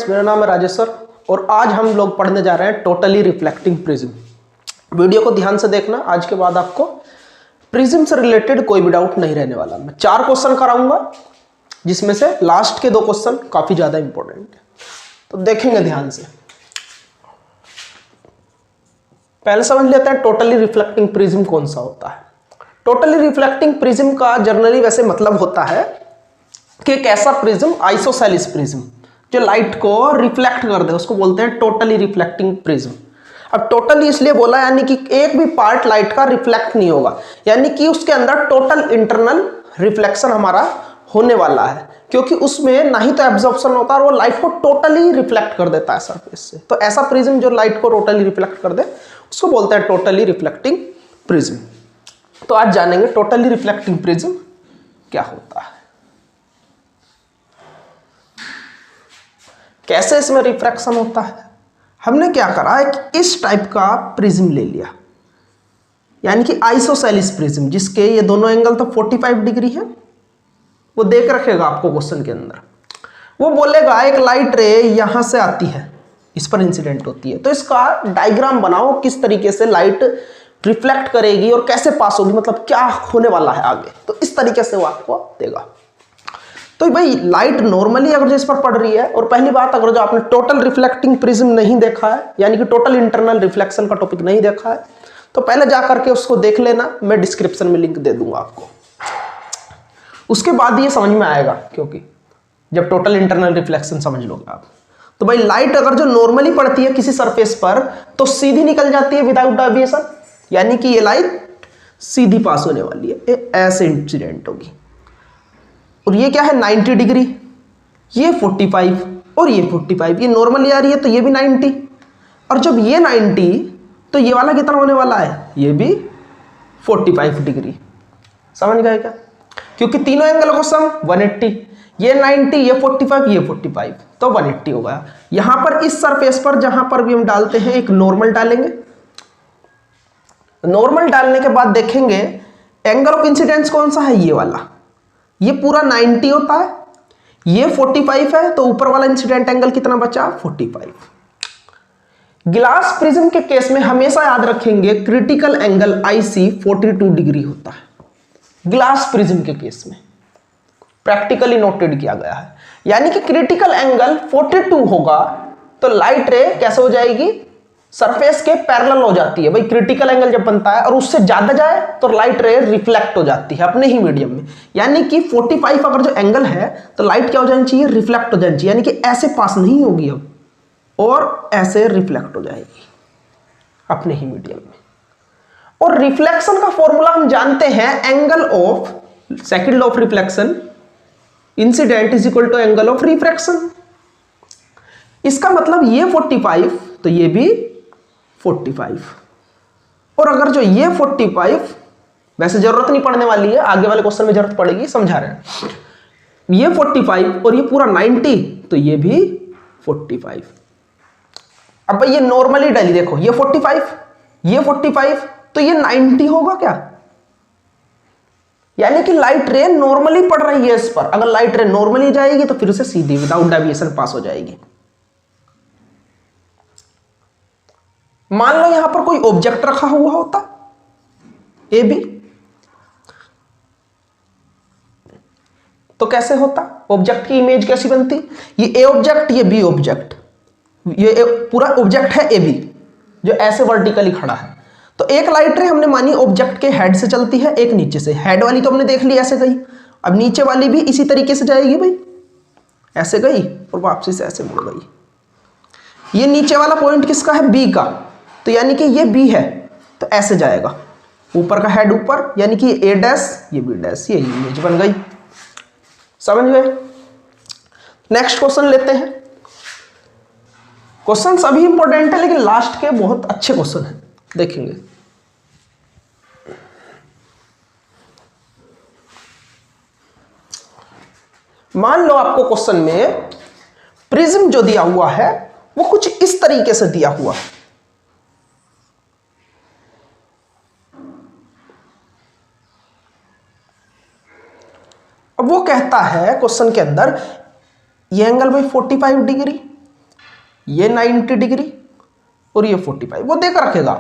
मेरा नाम है राजेश सर और आज हम लोग पढ़ने जा रहे हैं टोटली रिफ्लेक्टिंग प्रिज्म। वीडियो को ध्यान से देखना, आज के बाद आपको प्रिज्म से रिलेटेड कोई भी डाउट नहीं रहने वाला। मैं 4 क्वेश्चन कराऊंगा जिसमें से लास्ट के 2 क्वेश्चन काफी ज्यादा इंपॉर्टेंट है, तो देखेंगे ध्यान से। पहले समझ लेते हैं टोटली रिफ्लेक्टिंग प्रिज्म कौन सा होता है। टोटली रिफ्लेक्टिंग प्रिज्म का जनरली वैसे मतलब होता है कि एक ऐसा प्रिज्म, आइसोसेलिस प्रिज्म, जो लाइट को रिफ्लेक्ट कर दे, उसको बोलते हैं टोटली रिफ्लेक्टिंग प्रिज्म। अब टोटली इसलिए बोला यानी कि एक भी पार्ट लाइट का रिफ्लेक्ट नहीं होगा, यानी कि उसके अंदर टोटल इंटरनल रिफ्लेक्शन हमारा होने वाला है, क्योंकि उसमें ना ही तो एब्जॉर्प्शन होता है और वो लाइट को टोटली रिफ्लेक्ट कर देता है सरफेस से। तो ऐसा प्रिज्म जो लाइट को टोटली रिफ्लेक्ट कर दे उसको बोलते हैं टोटली रिफ्लेक्टिंग प्रिज्म। तो आज जानेंगे टोटली रिफ्लेक्टिंग प्रिज्म क्या होता है, कैसे इसमें रिफ्रैक्शन होता है। हमने क्या करा, एक इस टाइप का प्रिज्म ले लिया, यानी कि आइसोसेलिस प्रिज्म, जिसके ये दोनों एंगल तो 45 डिग्री है। वो देख रखेगा आपको क्वेश्चन के अंदर, वो बोलेगा एक लाइट रे यहां से आती है, इस पर इंसिडेंट होती है, तो इसका डायग्राम बनाओ, किस तरीके से लाइट रिफ्लेक्ट करेगी और कैसे पास होगी, मतलब क्या होने वाला है आगे। तो इस तरीके से वो आपको देगा। तो भाई लाइट नॉर्मली अगर जो इस पर पड़ रही है, और पहली बात अगर जो आपने टोटल रिफ्लेक्टिंग प्रिज्म नहीं देखा है, यानी कि टोटल इंटरनल रिफ्लेक्शन का टॉपिक नहीं देखा है, तो पहले जा करके उसको देख लेना, मैं डिस्क्रिप्शन में लिंक दे दूंगा आपको। उसके बाद ये समझ में आएगा, क्योंकि जब टोटल इंटरनल रिफ्लेक्शन समझ लोगे आप, तो भाई लाइट अगर जो नॉर्मली पड़ती है किसी सरफेस पर तो सीधी निकल जाती है विदाउट डेविएशन, यानी कि ये लाइट सीधी पास होने वाली है, ऐसे इंसिडेंट होगी। और ये क्या है 90 डिग्री, ये 45 और ये 45, ये नॉर्मली आ रही है तो ये भी 90, और जब ये 90 तो ये वाला कितना होने वाला है, ये भी 45 डिग्री। समझ गए क्या, क्योंकि तीनों एंगल को सम 180, ये 90, ये 45, ये 45, तो 180 हो गया। यहां पर इस सरफेस पर जहां पर भी हम डालते हैं एक नॉर्मल डालेंगे। नॉर्मल डालने के बाद देखेंगे एंगल ऑफ इंसिडेंस कौन सा है, ये वाला, ये पूरा 90 होता है, ये 45 है, तो ऊपर वाला इंसिडेंट एंगल कितना बचा, 45। ग्लास प्रिज्म के केस में हमेशा याद रखेंगे क्रिटिकल एंगल आईसी 42 डिग्री होता है। ग्लास प्रिज्म के केस में प्रैक्टिकली नोटेड किया गया है, यानी कि क्रिटिकल एंगल 42 होगा तो लाइट रे कैसे हो जाएगी, सरफेस के पैरेलल हो जाती है। भाई क्रिटिकल एंगल जब बनता है और उससे ज्यादा जाए तो लाइट रे रिफ्लेक्ट हो जाती है अपने ही मीडियम में, यानी कि 45 अगर जो एंगल है तो लाइट क्या हो जानी चाहिए, रिफ्लेक्ट हो जानी चाहिए, यानी कि ऐसे पास नहीं होगी अब, और ऐसे रिफ्लेक्ट हो जाएगी अपने ही मीडियम में। और रिफ्लेक्शन का फॉर्मूला हम जानते हैं, angle of second law of reflection, incident is equal to angle of refraction. इसका मतलब ये 45 तो ये भी 45, और अगर जो ये 45, वैसे जरूरत नहीं पड़ने वाली है, आगे वाले क्वेश्चन में जरूरत पड़ेगी, समझा रहे हैं, ये 45 और ये पूरा 90 तो ये भी 45। अब भाई ये नॉर्मली डाली, देखो ये 45, ये 45, तो ये 90 होगा क्या, यानी कि लाइट रे नॉर्मली पड़ रही है इस पर। अगर लाइट रे नॉर्मली जाएगी तो फिर उसे सीधी विदाउट डेविएशन पास हो जाएगी। मान लो यहां पर कोई ऑब्जेक्ट रखा हुआ होता ए बी, तो कैसे होता, ऑब्जेक्ट की इमेज कैसी बनती, ये ए ऑब्जेक्ट, ये बी ऑब्जेक्ट, ये पूरा ऑब्जेक्ट है ए बी जो ऐसे वर्टिकली खड़ा है। तो एक लाइट रे हमने मानी ऑब्जेक्ट के हेड से चलती है, एक नीचे से, हेड वाली तो हमने देख ली ऐसे गई, अब नीचे वाली भी इसी तरीके से जाएगी, भाई ऐसे गई और वापसी से ऐसे मुड़ गई। ये नीचे वाला पॉइंट किसका है, बी का, तो यानी कि ये बी है तो ऐसे जाएगा, ऊपर का हेड ऊपर, यानी कि ए डैश ये बी डैश, ये इमेज बन गई। समझ गए। नेक्स्ट क्वेश्चन लेते हैं। क्वेश्चन सभी इंपॉर्टेंट है लेकिन लास्ट के बहुत अच्छे क्वेश्चन हैं, देखेंगे। मान लो आपको क्वेश्चन में प्रिज्म जो दिया हुआ है वो कुछ इस तरीके से दिया हुआ है, अब वो कहता है क्वेश्चन के अंदर ये एंगल भाई 45 डिग्री, ये 90 डिग्री और ये 45, वो देकर रखेगा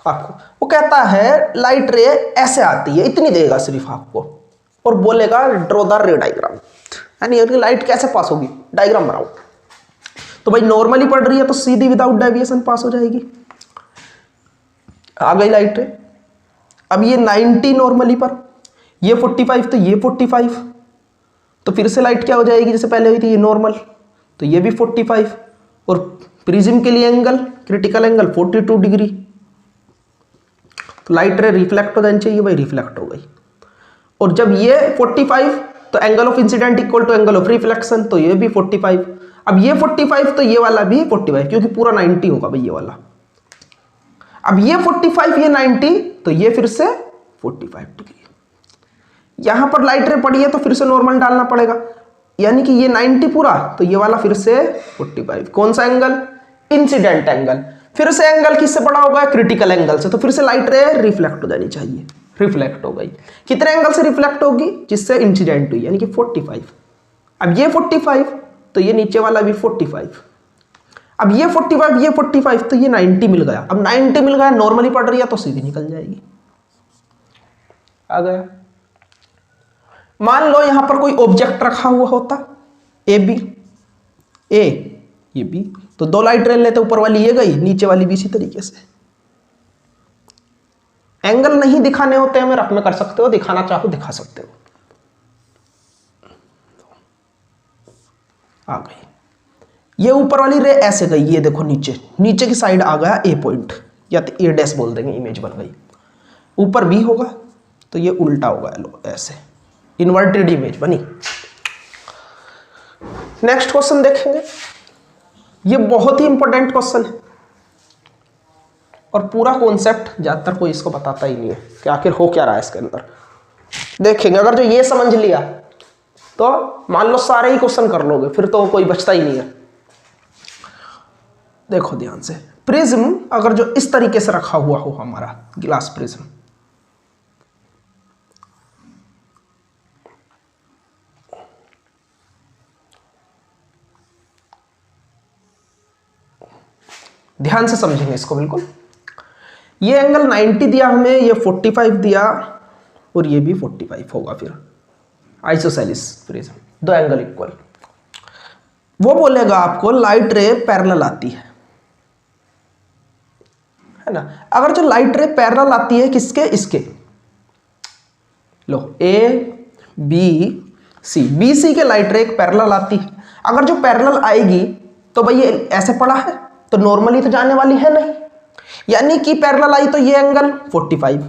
आपको। वो कहता है लाइट रे ऐसे आती है, इतनी देगा सिर्फ आपको, और बोलेगा ड्रॉ द रे डायग्राम, यानी लाइट कैसे पास होगी, डायग्राम बनाओ। तो भाई नॉर्मली पड़ रही है तो सीधी विदाउट डेविएशन पास हो जाएगी। आ गई लाइट रे। अब ये 90 नॉर्मली पर, ये 45 तो ये 45, तो फिर से लाइट क्या हो जाएगी जैसे पहले हुई थी, ये नॉर्मल तो ये भी 45, और प्रिज्म के लिए एंगल, क्रिटिकल एंगल 42 डिग्री। तो लाइट रे रिफ्लेक्ट हो जानी चाहिए भाई, रिफ्लेक्ट हो गई। और जब ये 45 तो angle of incident equal to angle of reflection, तो ये भी 45। अब ये 45 तो ये वाला भी 45, क्योंकि पूरा 90 होगा भाई ये वाला। अब ये 45 ये 90 तो ये फिर से 45 डिग्री। यहां पर लाइट रे पड़ी है तो फिर से नॉर्मल डालना पड़ेगा, यानी कि ये 90 पूरा तो ये वाला फिर से 45। कौन सा एंगल, इंसिडेंट एंगल। फिर से एंगल किससे बड़ा होगा, क्रिटिकल एंगल से, तो फिर से लाइट रे रिफ्लेक्ट हो जानी चाहिए, रिफ्लेक्ट हो गई। कितने एंगल से रिफ्लेक्ट होगी, जिससे इंसिडेंट हुई, यानी कि 45। अब ये 45 तो ये नीचे वाला भी 45। अब ये 45 ये 45 तो ये 90 मिल गया। अब 90 मिल गया, नॉर्मली पड़ रही है तो सीधी निकल जाएगी। आ गया। मान लो यहां पर कोई ऑब्जेक्ट रखा हुआ होता, ए बी, ए ये बी, तो दो लाइट रे लेते, ऊपर वाली ये गई, नीचे वाली भी इसी तरीके से। एंगल नहीं दिखाने होते हमें, रफ में कर सकते हो, दिखाना चाहो दिखा सकते हो। आ गई। ये ऊपर वाली रे ऐसे गई, ये देखो नीचे, नीचे की साइड आ गया ए पॉइंट, या तो ए डैश बोल देंगे, इमेज बन गई। ऊपर बी होगा तो ये उल्टा होगा, लो ऐसे इन्वर्टेड इमेज बनी। नेक्स्ट क्वेश्चन देखेंगे। ये बहुत ही इंपॉर्टेंट क्वेश्चन है, और पूरा कॉन्सेप्ट ज्यादातर कोई इसको बताता ही नहीं है कि आखिर हो क्या रहा है इसके अंदर। देखेंगे, अगर जो ये समझ लिया तो मान लो सारे ही क्वेश्चन कर लोगे, फिर तो कोई बचता ही नहीं है। देखो ध्यान से, प्रिज्म अगर जो इस तरीके से रखा हुआ हो, हमारा ग्लास प्रिज्म, ध्यान से समझेंगे इसको बिल्कुल। ये एंगल 90 दिया हमें, ये 45 दिया, और ये भी 45 होगा। फिर आइसोसेलिस प्रिज्म, दो एंगल इक्वल। वो बोलेगा आपको लाइट रे पैरेलल आती है ना। अगर जो लाइट रे पैरेलल आती है किसके, इसके, लो A B C, B C के लाइट रे एक पैरेलल आती है। अगर जो पैरेलल आएगी तो भाई ये ऐसे पड़ा है तो नॉर्मली तो जाने वाली है नहीं, यानी कि पैरेलल आई तो ये एंगल 45,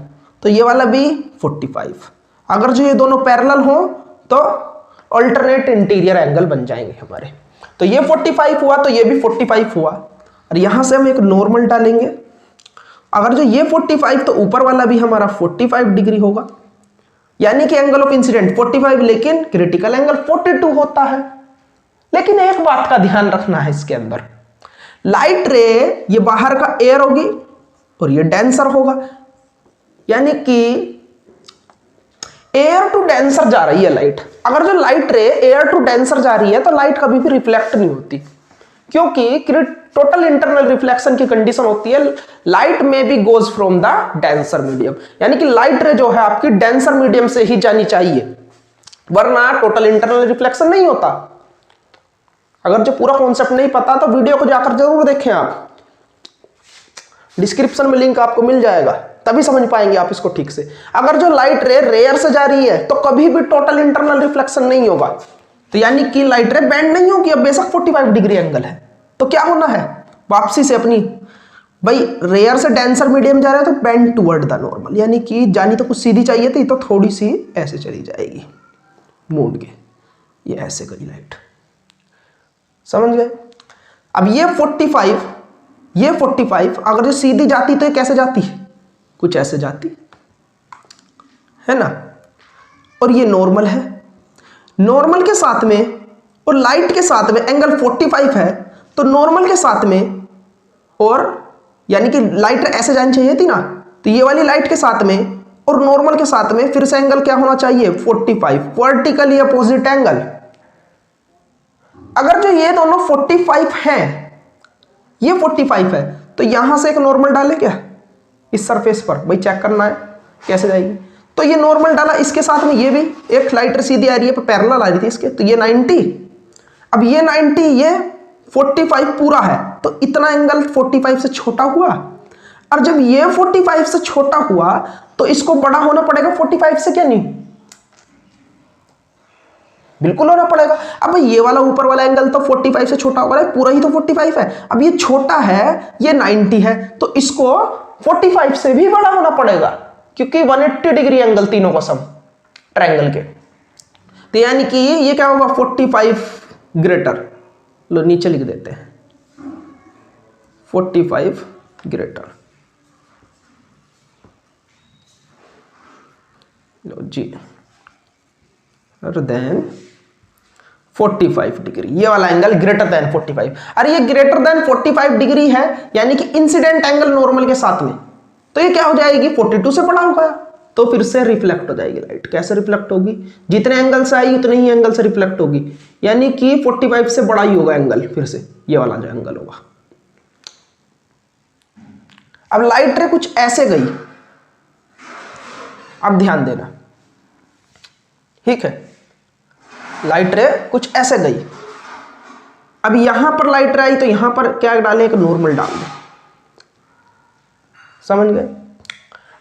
तो ये वाला भी 45। अगर जो ये दोनों पैरेलल हो तो अल्टरनेट इंटीरियर एंगल बन जाएंगे हमारे। तो ये 45 हुआ तो ये भी 45 हुआ, और यहां से हम एक नॉर्मल डालेंगे। अगर जो ये 45 तो ऊपर वाला भी हमारा 45 डिग्री होगा, यानी कि एंगल ऑफ इंसिडेंट 45, लेकिन क्रिटिकल एंगल 42 होता है। लेकिन एक बात का ध्यान रखना है इसके अंदर, लाइट रे ये बाहर का एयर होगी और ये डेंसर होगा, यानी कि एयर टू डेंसर जा रही है लाइट। अगर जो लाइट रे एयर टू डेंसर जा रही है तो लाइट कभी भी रिफ्लेक्ट नहीं होती, क्योंकि टोटल इंटरनल रिफ्लेक्शन की कंडीशन होती है लाइट में भी goes from the denser medium, यानी कि लाइट रे जो है आपकी डेंसर मीडियम से ही जानी चाहिए, वरना टोटल इंटरनल रिफ्लेक्शन नहीं होता। अगर जो पूरा कॉन्सेप्ट नहीं पता तो वीडियो को जाकर जरूर देखें आप, डिस्क्रिप्शन में लिंक आपको मिल जाएगा, तभी समझ पाएंगे आप इसको ठीक से। अगर जो लाइट रे रेयर से जा रही है तो कभी भी टोटल इंटरनल रिफ्लेक्शन नहीं होगा, तो यानी कि लाइट रे बेंड नहीं होगी। अब बेशक 45 डिग्री एंगल है तो क्या होना है, वापसी से अपनी भाई रेयर से डेंसर मीडियम जा रहा है तो बेंड टुवर्ड द नॉर्मल, यानी कि जानी तो कुछ सीधी चाहिए थी तो थोड़ी सी ऐसे चली जाएगी मोड़ के, ये ऐसे करी लाइट, समझ गए। अब ये 45 अगर जो सीधी जाती तो ये कैसे जाती है, कुछ ऐसे जाती है ना। और ये नॉर्मल है, नॉर्मल के साथ में और लाइट के साथ में एंगल 45 है, तो नॉर्मल के साथ में और यानी कि लाइट ऐसे जानी चाहिए थी ना, तो ये वाली लाइट के साथ में और नॉर्मल के साथ में फिर से एंगल क्या होना चाहिए 45, वर्टिकली अपोजिट एंगल। अगर जो ये दोनों 45 हैं ये 45 है, तो यहां से एक नॉर्मल डाले क्या इस सरफेस पर, भाई चेक करना है कैसे जाएगी। तो ये नॉर्मल डाला, इसके साथ में ये भी एक लाइट रे सीधी आ रही है, पर पैरेलल आ रही थी इसके, तो ये 90। अब ये 90, ये 45 पूरा है, तो इतना एंगल 45 से छोटा हुआ। और जब ये 45 से छोटा हुआ तो इसको बड़ा होना पड़ेगा 45 से, क्या नहीं? बिल्कुल होना पड़ेगा। अब ये वाला ऊपर वाला एंगल तो 45 से छोटा हो रहा है, पूरा ही तो 45 है। अब ये छोटा है, ये 90 है, तो इसको 45 से भी बड़ा होना पड़ेगा, क्योंकि 180 डिग्री एंगल तीनों का सम ट्रायंगल के। तो यानी कि ये क्या होगा 45 ग्रेटर, लो नीचे लिख देते हैं 45 ग्रेटर, लो जी, देन 45 डिग्री, ये वाला एंगल ग्रेटर देन 45। अरे ये ग्रेटर देन 45 डिग्री है, यानी कि इंसिडेंट एंगल नॉर्मल के साथ में, तो ये क्या हो जाएगी 42 से बड़ा होगा, तो फिर से रिफ्लेक्ट हो जाएगी लाइट। कैसे रिफ्लेक्ट होगी? जितने एंगल से आई उतने ही एंगल से रिफ्लेक्ट होगी, यानी कि 45 से बड़ा ही होगा एंगल, फिर से ये वाला जो एंगल होगा। अब लाइट रे कुछ ऐसे गई, अब ध्यान देना, ठीक है, लाइट रे कुछ ऐसे गई। अब यहां पर लाइट रे आई तो यहां पर क्या डालें, एक नॉर्मल डाल दें, समझ गए?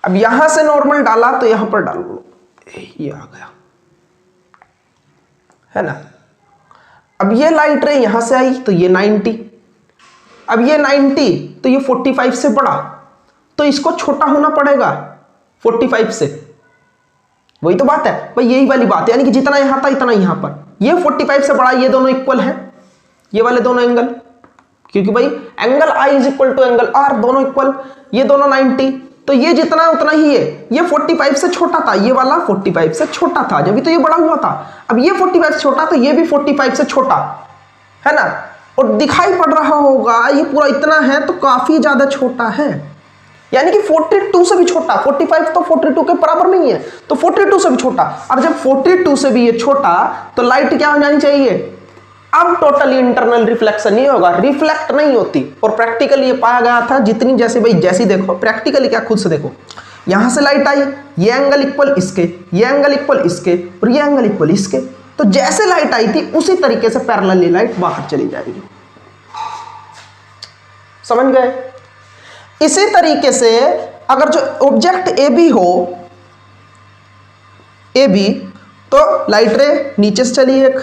अब यहां से नॉर्मल डाला तो यहां पर डाल लो, ये आ गया, है ना। अब ये लाइट रे यहां से आई तो ये 90, अब ये 90 तो ये 45 से बड़ा, तो इसको छोटा होना पड़ेगा 45 से, वही तो बात है भाई, यही वाली बात है, यानी कि जितना यहां था इतना यहां पर, ये 45 से बड़ा, ये दोनों इक्वल है, ये वाले दोनों एंगल, क्योंकि भाई angle I is equal to angle R, दोनों इक्वल, ये दोनों 90, तो ये जितना उतना ही है। ये 45 से छोटा था, ये वाला 45 से छोटा था, जब भी तो ये बड़ा हुआ था। अब ये 45 से छोटा, तो ये भी 45 से छोटा है ना, और दिखाई पड़ रहा होगा ये पूरा इतना है, तो काफी ज्यादा छोटा है, यानी कि 42 से भी छोटा। 45 तो 42 के बराबर नहीं है, तो 42 से भी छोटा। और जब 42 से भी ये छोटा, तो लाइट क्या हो जानी चाहिए, अब टोटली इंटरनल रिफ्लेक्शन नहीं होगा, रिफ्लेक्ट नहीं होती। और प्रैक्टिकली ये पाया गया था, जितनी जैसे भाई जैसी देखो प्रैक्टिकली, क्या खुद से देखो, यहां से लाइट आई, ये एंगल इक्वल इसके, ये एंगल इक्वल इसके, और ये एंगल इक्वल इसके, तो जैसे लाइट आई थी उसी तरीके से पैरेलली लाइट बाहर चली जाएगी, समझ गए? इसी तरीके से अगर जो ऑब्जेक्ट ए बी हो, ए बी, तो लाइट रे नीचे से चली एक,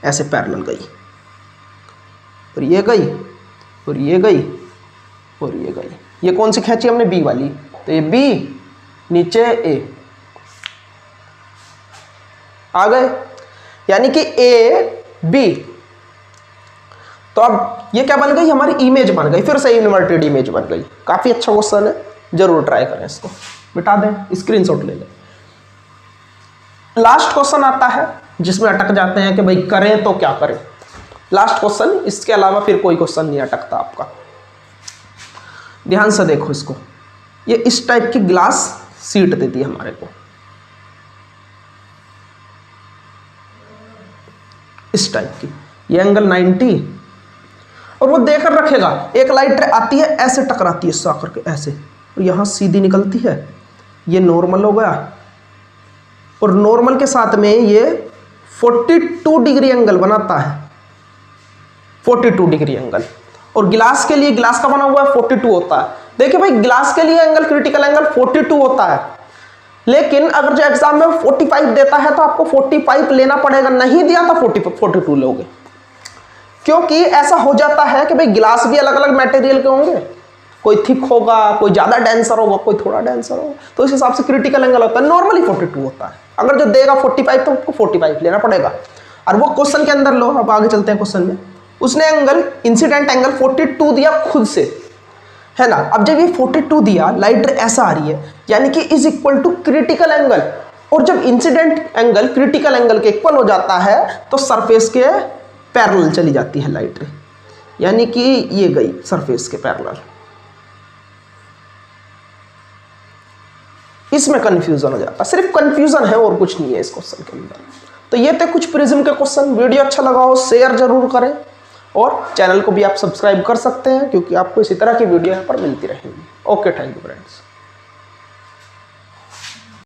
ऐसे पैरेलल गई, और ये गई, और ये गई, और ये गई। ये कौन सी खींची हमने, बी वाली, तो ये बी नीचे ए आ गए, यानी कि ए बी। तो अब ये क्या बन गई, हमारी इमेज बन गई, फिर से इन्वर्टेड इमेज बन गई। काफी अच्छा क्वेश्चन है, जरूर ट्राई करें इसको, मिटा दें, स्क्रीनशॉट ले लें। लास्ट क्वेश्चन आता है जिसमें अटक जाते हैं कि भाई करें तो क्या करें। लास्ट क्वेश्चन, इसके अलावा फिर कोई क्वेश्चन नहीं अटकता आपका। ध्यान से देखो इसको, ये इस टाइप की ग्लास सीट देती है हमारे को, इस टाइप की, ये एंगल 90, और वो देकर रखेगा। एक लाइट आती है ऐसे टकराती है इससे आकर के ऐसे, और यहां सीधी निकलती है, ये नॉर्मल हो गया, और नॉर्मल के साथ में ये 42 डिग्री एंगल बनाता है, 42 डिग्री एंगल। और गिलास के लिए, गिलास का बना हुआ है 42 होता है। देखिए भाई, गिलास के लिए एंगल, क्रिटिकल एंगल 42 होता है, लेकिन अगर जो एग्जाम में 45 देता है तो आपको 45 लेना पड़ेगा, नहीं दिया तो 42 लोगे। क्योंकि ऐसा हो जाता है कि भाई गिलास भी अलग अलग मटेरियल के होंगे, कोई थिक होगा, कोई ज्यादा डेंसर होगा, कोई थोड़ा डेंसर होगा, तो इस हिसाब से क्रिटिकल एंगल होता है। नॉर्मली 42 होता है, अगर जो देगा 45 तो आपको 45 लेना पड़ेगा। और वो क्वेश्चन के अंदर लो, अब आगे चलते हैं क्वेश्चन में, उसने एंगल, इंसिडेंट एंगल 42 दिया खुद से, है ना। अब जब ये 42 दिया, लाइट ऐसा आ रही है, यानी कि is equal to critical angle, और जब इंसिडेंट एंगल क्रिटिकल एंगल के इक्वल हो जाता है तो सरफेस के पैरेलल चली जाती है लाइट रे, यानी कि ये गई सरफेस के पैरेलल। इसमें कंफ्यूजन हो जाता है, सिर्फ कंफ्यूजन है और कुछ नहीं है इस क्वेश्चन के अंदर। तो ये थे कुछ प्रिज्म के क्वेश्चन। वीडियो अच्छा लगा हो शेयर जरूर करें, और चैनल को भी आप सब्सक्राइब कर सकते हैं क्योंकि आपको इसी तरह की वीडियो यहाँ पर मिलती रहेंगी। Okay, thank you friends.